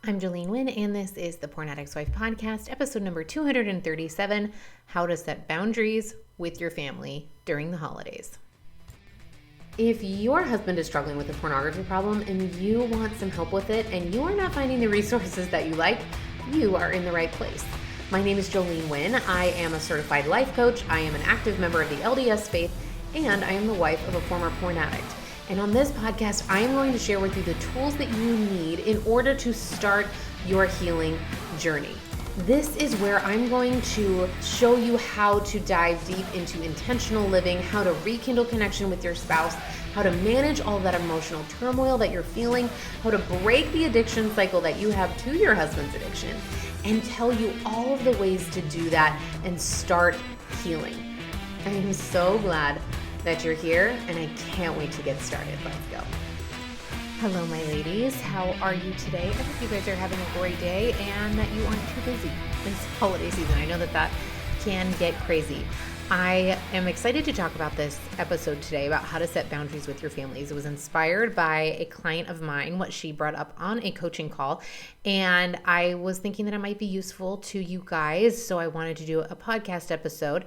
I'm Jolene Wynn, and this is the Porn Addict's Wife podcast, episode number 237, How to Set Boundaries with Your Family During the Holidays. If your husband is struggling with a pornography problem and you want some help with it and you are not finding the resources that you like, you are in the right place. My name is Jolene Wynn. I am a certified life coach. I am an active member of the LDS faith, and I am the wife of a former porn addict. And on this podcast, I am going to share with you the tools that you need in order to start your healing journey. This is where I'm going to show you how to dive deep into intentional living, how to rekindle connection with your spouse, how to manage all that emotional turmoil that you're feeling, how to break the addiction cycle that you have to your husband's addiction, and tell you all of the ways to do that and start healing. I am so glad that you're here, and I can't wait to get started. Let's go. Hello, my ladies. How are you today? I hope you guys are having a great day and that you aren't too busy this holiday season. I know that can get crazy. I am excited to talk about this episode today about how to set boundaries with your families. It was inspired by a client of mine, what she brought up on a coaching call, and I was thinking that it might be useful to you guys, so I wanted to do a podcast episode.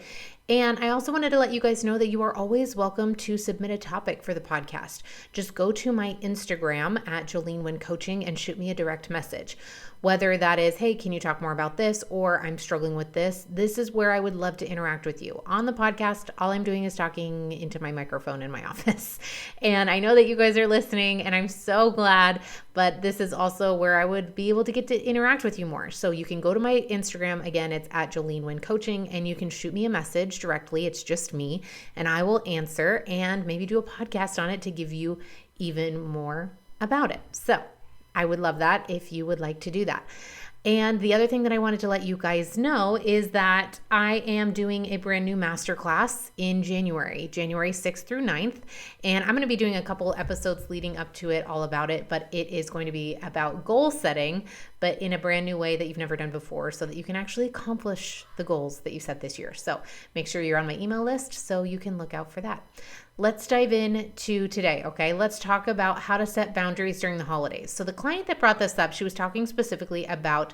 And I also wanted to let you guys know that you are always welcome to submit a topic for the podcast. Just go to my Instagram at Jolene Wynn Coaching and shoot me a direct message. Whether that is, hey, can you talk more about this? Or I'm struggling with this. This is where I would love to interact with you. On the podcast, all I'm doing is talking into my microphone in my office. And I know that you guys are listening and I'm so glad, but this is also where I would be able to get to interact with you more. So you can go to my Instagram. Again, it's at Jolene Wynn Coaching, and you can shoot me a message directly. It's just me, and I will answer and maybe do a podcast on it to give you even more about it. So I would love that if you would like to do that. And the other thing that I wanted to let you guys know is that I am doing a brand new masterclass in January 6th through 9th. And I'm going to be doing a couple episodes leading up to it, all about it, but it is going to be about goal setting, but in a brand new way that you've never done before, so that you can actually accomplish the goals that you set this year. So make sure you're on my email list so you can look out for that. Let's dive into today, okay? Let's talk about how to set boundaries during the holidays. So the client that brought this up, she was talking specifically about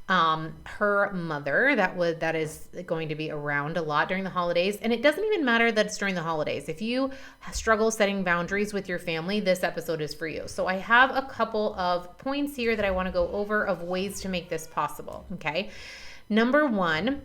her mother that is going to be around a lot during the holidays. And it doesn't even matter that it's during the holidays. If you struggle setting boundaries with your family, this episode is for you. So I have a couple of points here that I want to go over of ways to make this possible, okay? Number one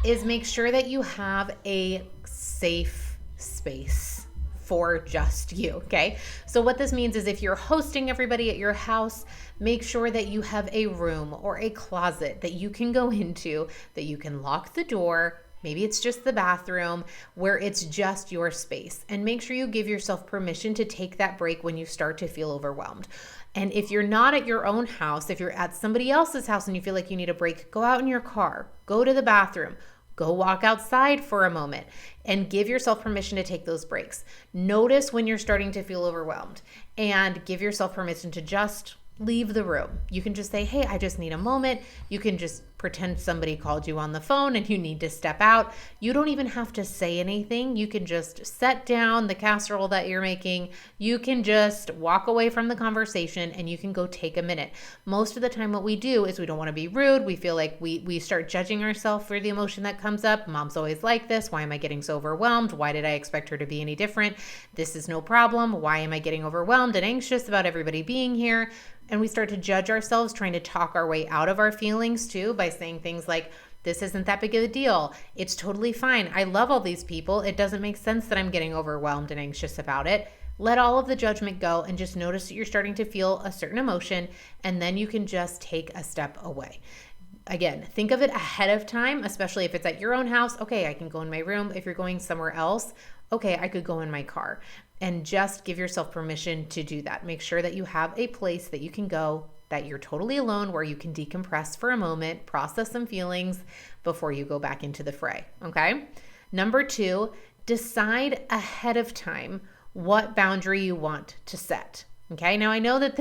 is make sure that you have a safe space for just you, okay? So what this means is if you're hosting everybody at your house, make sure that you have a room or a closet that you can go into, that you can lock the door. Maybe it's just the bathroom where it's just your space. And make sure you give yourself permission to take that break when you start to feel overwhelmed. And if you're not at your own house, if you're at somebody else's house and you feel like you need a break, go out in your car, go to the bathroom, go walk outside for a moment and give yourself permission to take those breaks. Notice when you're starting to feel overwhelmed and give yourself permission to just leave the room. You can just say, hey, I just need a moment. You can just pretend somebody called you on the phone and you need to step out. You don't even have to say anything. You can just set down the casserole that you're making. You can just walk away from the conversation and you can go take a minute. Most of the time what we do is we don't want to be rude. We feel like we start judging ourselves for the emotion that comes up. Mom's always like this. Why am I getting so overwhelmed? Why did I expect her to be any different? This is no problem. Why am I getting overwhelmed and anxious about everybody being here? And we start to judge ourselves, trying to talk our way out of our feelings too, by saying things like, this isn't that big of a deal. It's totally fine. I love all these people. It doesn't make sense that I'm getting overwhelmed and anxious about it. Let all of the judgment go and just notice that you're starting to feel a certain emotion, and then you can just take a step away. Again, think of it ahead of time, especially if it's at your own house. Okay, I can go in my room. If you're going somewhere else, okay, I could go in my car. And just give yourself permission to do that. Make sure that you have a place that you can go, that you're totally alone, where you can decompress for a moment, process some feelings before you go back into the fray, okay? Number two, decide ahead of time what boundary you want to set. Okay, now I know that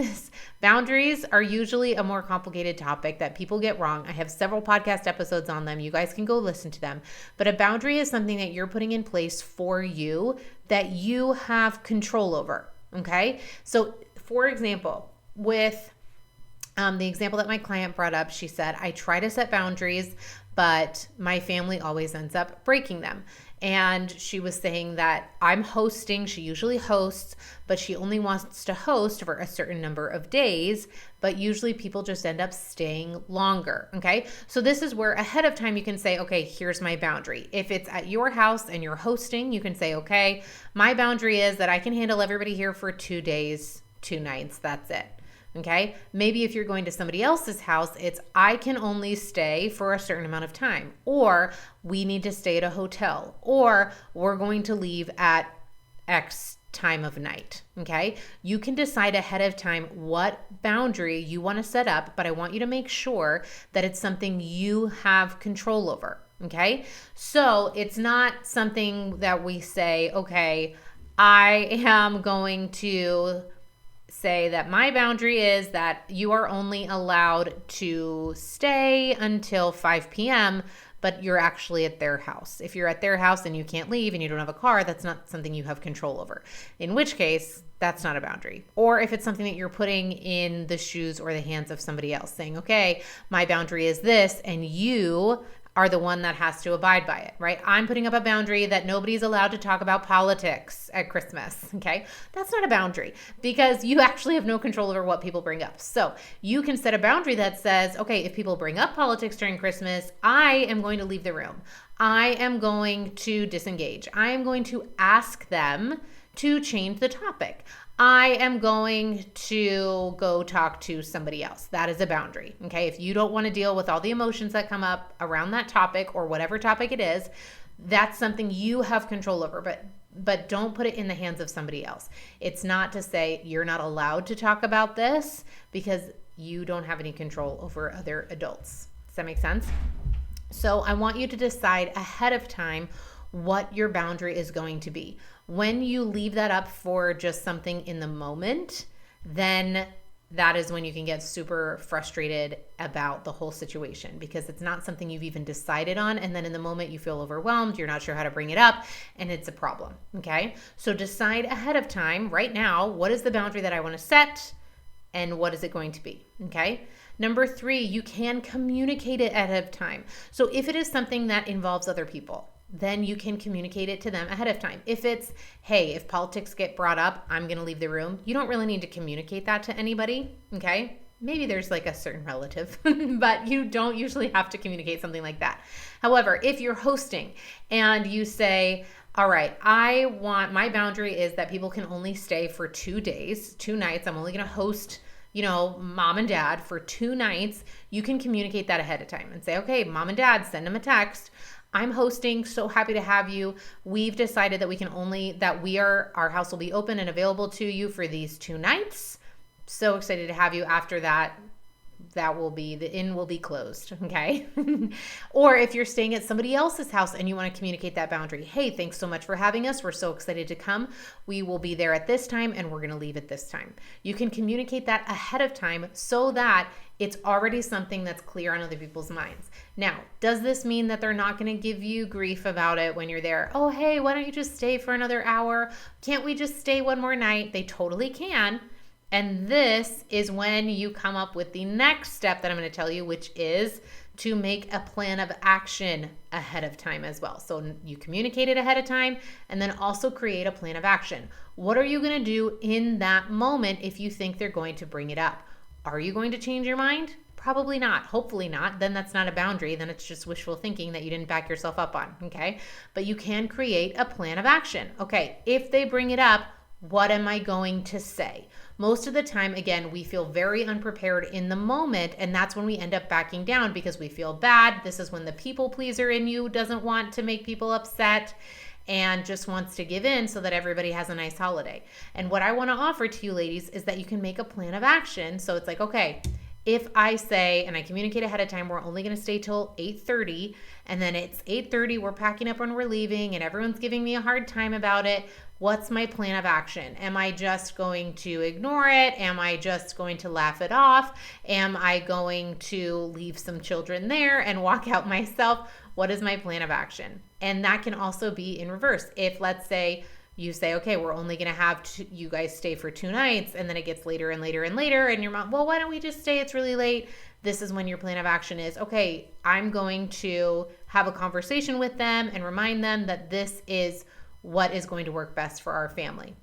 boundaries are usually a more complicated topic that people get wrong. I have several podcast episodes on them. You guys can go listen to them. But a boundary is something that you're putting in place for you that you have control over. Okay, so for example, with The example that my client brought up, she said, I try to set boundaries, but my family always ends up breaking them. And she was saying that I'm hosting. She usually hosts, but she only wants to host for a certain number of days. But usually people just end up staying longer. Okay. So this is where ahead of time you can say, okay, here's my boundary. If it's at your house and you're hosting, you can say, okay, my boundary is that I can handle everybody here for 2 days, 2 nights. That's it. Okay. Maybe if you're going to somebody else's house, it's I can only stay for a certain amount of time, or we need to stay at a hotel, or we're going to leave at X time of night. Okay. You can decide ahead of time what boundary you want to set up, but I want you to make sure that it's something you have control over. Okay. So it's not something that we say, okay, I am going to say that my boundary is that you are only allowed to stay until 5 p.m., but you're actually at their house. If you're at their house and you can't leave and you don't have a car, that's not something you have control over. In which case, that's not a boundary. Or if it's something that you're putting in the shoes or the hands of somebody else, saying, okay, my boundary is this, and you are the one that has to abide by it, right? I'm putting up a boundary that nobody's allowed to talk about politics at Christmas, okay? That's not a boundary because you actually have no control over what people bring up. So you can set a boundary that says, okay, if people bring up politics during Christmas, I am going to leave the room. I am going to disengage. I am going to ask them to change the topic. I am going to go talk to somebody else. That is a boundary. Okay. If you don't want to deal with all the emotions that come up around that topic or whatever topic it is, that's something you have control over, but don't put it in the hands of somebody else. It's not to say you're not allowed to talk about this because you don't have any control over other adults. Does that make sense? So I want you to decide ahead of time what your boundary is going to be. When you leave that up for just something in the moment, then that is when you can get super frustrated about the whole situation because it's not something you've even decided on. And then in the moment you feel overwhelmed, you're not sure how to bring it up, and it's a problem. Okay. So decide ahead of time right now, what is the boundary that I want to set and what is it going to be? Okay. Number 3, you can communicate it ahead of time. So if it is something that involves other people, then you can communicate it to them ahead of time. If it's, hey, if politics get brought up, I'm going to leave the room. You don't really need to communicate that to anybody, okay? Maybe there's like a certain relative, but you don't usually have to communicate something like that. However, if you're hosting and you say, all right, my boundary is that people can only stay for 2 days, 2 nights. I'm only going to host mom and dad for 2 nights. You can communicate that ahead of time and say, okay, mom and dad, send them a text. I'm hosting, so happy to have you. We've decided that our house will be open and available to you for these 2 nights. So excited to have you. After that, the inn will be closed, okay? Or if you're staying at somebody else's house and you want to communicate that boundary, hey, thanks so much for having us. We're so excited to come. We will be there at this time and we're going to leave at this time. You can communicate that ahead of time so that it's already something that's clear on other people's minds. Now, does this mean that they're not going to give you grief about it when you're there? Oh, hey, why don't you just stay for another hour? Can't we just stay one more night? They totally can. And this is when you come up with the next step that I'm going to tell you, which is to make a plan of action ahead of time as well. So you communicate it ahead of time and then also create a plan of action. What are you going to do in that moment if you think they're going to bring it up? Are you going to change your mind? Probably not. Hopefully not. Then that's not a boundary. Then it's just wishful thinking that you didn't back yourself up on. Okay. But you can create a plan of action. Okay. If they bring it up, what am I going to say? Most of the time, again, we feel very unprepared in the moment, and that's when we end up backing down because we feel bad. This is when the people pleaser in you doesn't want to make people upset and just wants to give in so that everybody has a nice holiday. And what I want to offer to you ladies is that you can make a plan of action. So it's like, okay, if I say, and I communicate ahead of time, we're only going to stay till 8:30, and then it's 8:30, we're packing up when we're leaving, and everyone's giving me a hard time about it. What's my plan of action? Am I just going to ignore it? Am I just going to laugh it off? Am I going to leave some children there and walk out myself? What is my plan of action? And that can also be in reverse. If, let's say, You say, okay, we're only going to have you guys stay for 2 nights, and then it gets later and later and later, and your mom, well, why don't we just stay? It's really late. This is when your plan of action is, okay, I'm going to have a conversation with them and remind them that this is what is going to work best for our family.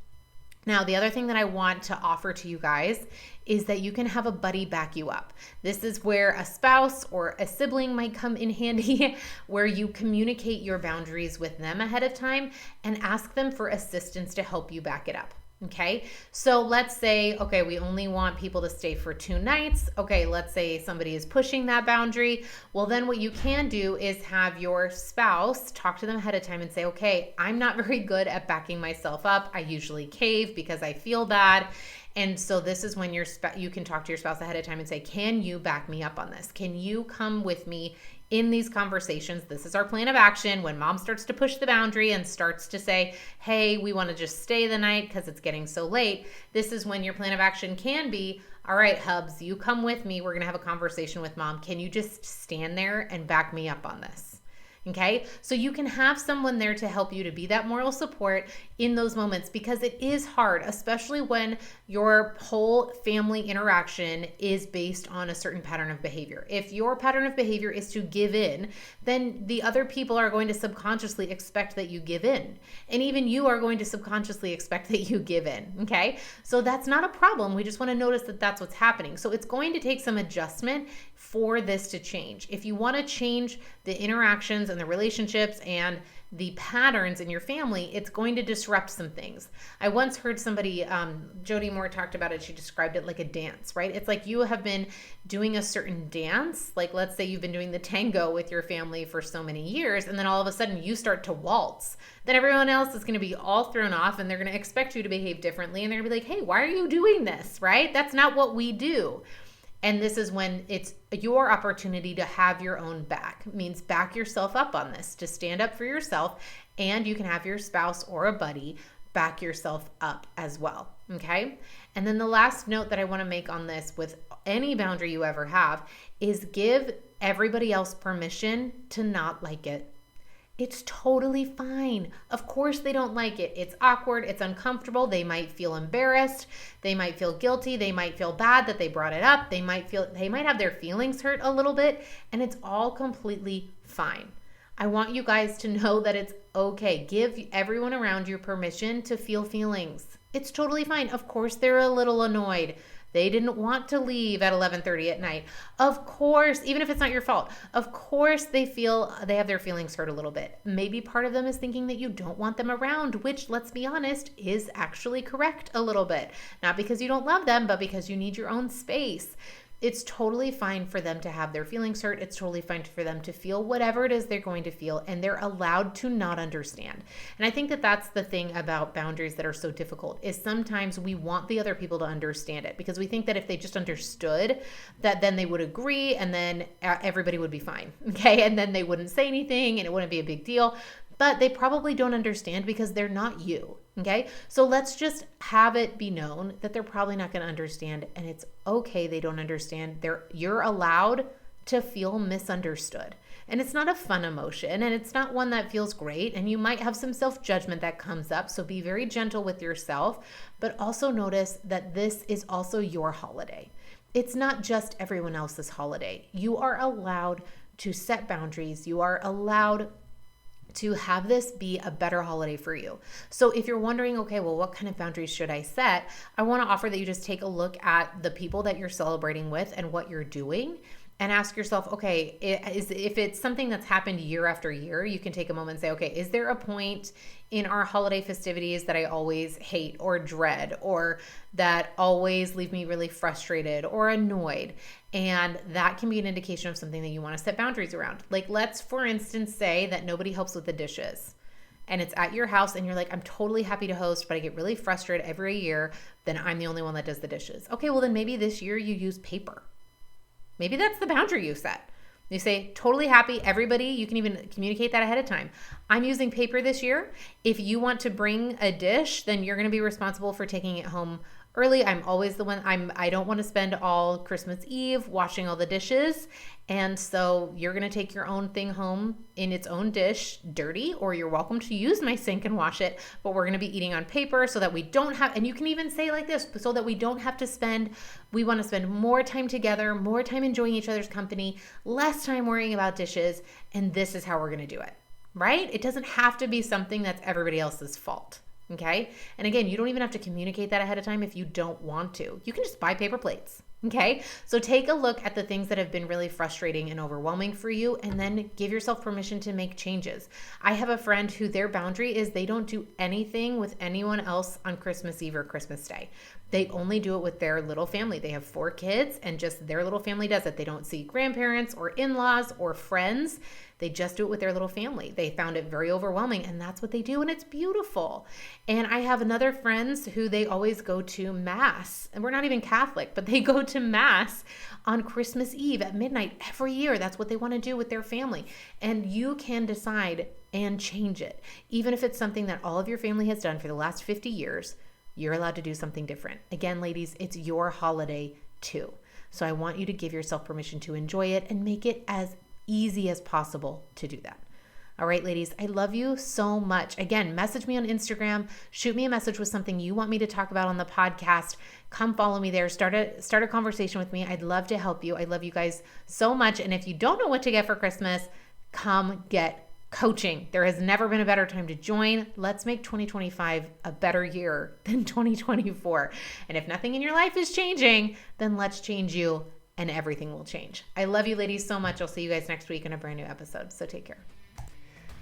Now, the other thing that I want to offer to you guys is that you can have a buddy back you up. This is where a spouse or a sibling might come in handy, where you communicate your boundaries with them ahead of time and ask them for assistance to help you back it up. Okay, so let's say, okay, we only want people to stay for 2 nights. Okay, let's say somebody is pushing that boundary. Well, then what you can do is have your spouse talk to them ahead of time and say, okay, I'm not very good at backing myself up. I usually cave because I feel bad. And so this is when you can talk to your spouse ahead of time and say, can you back me up on this? Can you come with me in these conversations? This is our plan of action. When mom starts to push the boundary and starts to say, hey, we want to just stay the night because it's getting so late, this is when your plan of action can be, all right, Hubs, you come with me. We're going to have a conversation with mom. Can you just stand there and back me up on this? Okay, so you can have someone there to help you to be that moral support in those moments, because it is hard, especially when your whole family interaction is based on a certain pattern of behavior. If your pattern of behavior is to give in, then the other people are going to subconsciously expect that you give in. And even you are going to subconsciously expect that you give in. Okay, so that's not a problem. We just want to notice that that's what's happening. So it's going to take some adjustment for this to change. If you want to change the interactions and the relationships and the patterns in your family, it's going to disrupt some things. I once heard somebody, Jody Moore talked about it. She described it like a dance, right? It's like you have been doing a certain dance. Like, let's say you've been doing the tango with your family for so many years, and then all of a sudden you start to waltz. Then everyone else is going to be all thrown off, and they're going to expect you to behave differently. And they're going to be like, hey, why are you doing this, right? That's not what we do. And this is when it's your opportunity to have your own back. It means back yourself up on this, to stand up for yourself, and you can have your spouse or a buddy back yourself up as well, okay? And then the last note that I want to make on this with any boundary you ever have is give everybody else permission to not like it. It's totally fine. Of course they don't like it. It's awkward. It's uncomfortable. They might feel embarrassed. They might feel guilty. They might feel bad that they brought it up. They might have their feelings hurt a little bit, and it's all completely fine. I want you guys to know that it's okay. Give everyone around you permission to feel feelings. It's totally fine. Of course they're a little annoyed. They didn't want to leave at 11:30 at night. Of course, even if it's not your fault, of course they have their feelings hurt a little bit. Maybe part of them is thinking that you don't want them around, which, let's be honest, is actually correct a little bit. Not because you don't love them, but because you need your own space. It's totally fine for them to have their feelings hurt. It's totally fine for them to feel whatever it is they're going to feel, and they're allowed to not understand. And I think that that's the thing about boundaries that are so difficult, is sometimes we want the other people to understand it because we think that if they just understood, that then they would agree and then everybody would be fine, okay? And then they wouldn't say anything and it wouldn't be a big deal. But they probably don't understand because they're not you, okay? So let's just have it be known that they're probably not going to understand, and it's okay they don't understand. You're allowed to feel misunderstood. And it's not a fun emotion, and it's not one that feels great, and you might have some self-judgment that comes up, so be very gentle with yourself, but also notice that this is also your holiday. It's not just everyone else's holiday. You are allowed to set boundaries. You are allowed to have this be a better holiday for you. So if you're wondering, okay, well, what kind of boundaries should I set? I want to offer that you just take a look at the people that you're celebrating with and what you're doing, and ask yourself, okay, if it's something that's happened year after year, you can take a moment and say, okay, is there a point in our holiday festivities that I always hate or dread, or that always leave me really frustrated or annoyed? And that can be an indication of something that you want to set boundaries around. Like, let's, for instance, say that nobody helps with the dishes, and it's at your house, and you're like, I'm totally happy to host, but I get really frustrated every year, then I'm the only one that does the dishes. Okay, well then maybe this year you use paper. Maybe that's the boundary you set. You say, totally happy, everybody, you can even communicate that ahead of time. I'm using paper this year. If you want to bring a dish, then you're going to be responsible for taking it home early. I'm always the one, I don't want to spend all Christmas Eve washing all the dishes. And so you're going to take your own thing home in its own dish dirty, or you're welcome to use my sink and wash it, but we're going to be eating on paper so that we don't have, and you can even say like this, so that we don't have to spend, we want to spend more time together, more time enjoying each other's company, less time worrying about dishes, and this is how we're going to do it, right? It doesn't have to be something that's everybody else's fault. Okay. And again, you don't even have to communicate that ahead of time if you don't want to. You can just buy paper plates. Okay. So take a look at the things that have been really frustrating and overwhelming for you, and then give yourself permission to make changes. I have a friend who their boundary is they don't do anything with anyone else on Christmas Eve or Christmas Day. They only do it with their little family. They have 4 kids and just their little family does it. They don't see grandparents or in-laws or friends. They just do it with their little family. They found it very overwhelming, and that's what they do, and it's beautiful. And I have another friends who they always go to Mass, and we're not even Catholic, but they go to Mass on Christmas Eve at midnight every year. That's what they want to do with their family. And you can decide and change it. Even if it's something that all of your family has done for the last 50 years, you're allowed to do something different. Again, ladies, it's your holiday too. So I want you to give yourself permission to enjoy it and make it as easy as possible to do that. All right, ladies, I love you so much. Again, message me on Instagram, shoot me a message with something you want me to talk about on the podcast. Come follow me there. Start a conversation with me. I'd love to help you. I love you guys so much. And if you don't know what to get for Christmas, come get coaching. There has never been a better time to join. Let's make 2025 a better year than 2024. And if nothing in your life is changing, then let's change you and everything will change. I love you ladies so much. I'll see you guys next week in a brand new episode. So take care.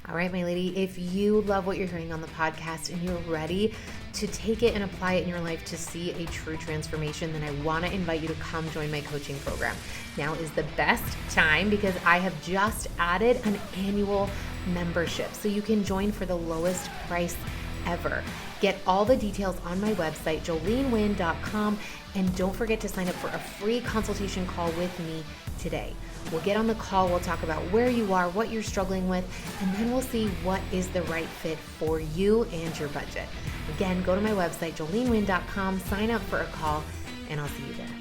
All right, my lady, if you love what you're hearing on the podcast and you're ready to take it and apply it in your life to see a true transformation, then I want to invite you to come join my coaching program. Now is the best time because I have just added an annual membership, so you can join for the lowest price ever. Get all the details on my website, jolenewind.com, and don't forget to sign up for a free consultation call with me today. We'll get on the call, we'll talk about where you are, what you're struggling with, and then we'll see what is the right fit for you and your budget. Again, go to my website, jolenewind.com, sign up for a call, and I'll see you there.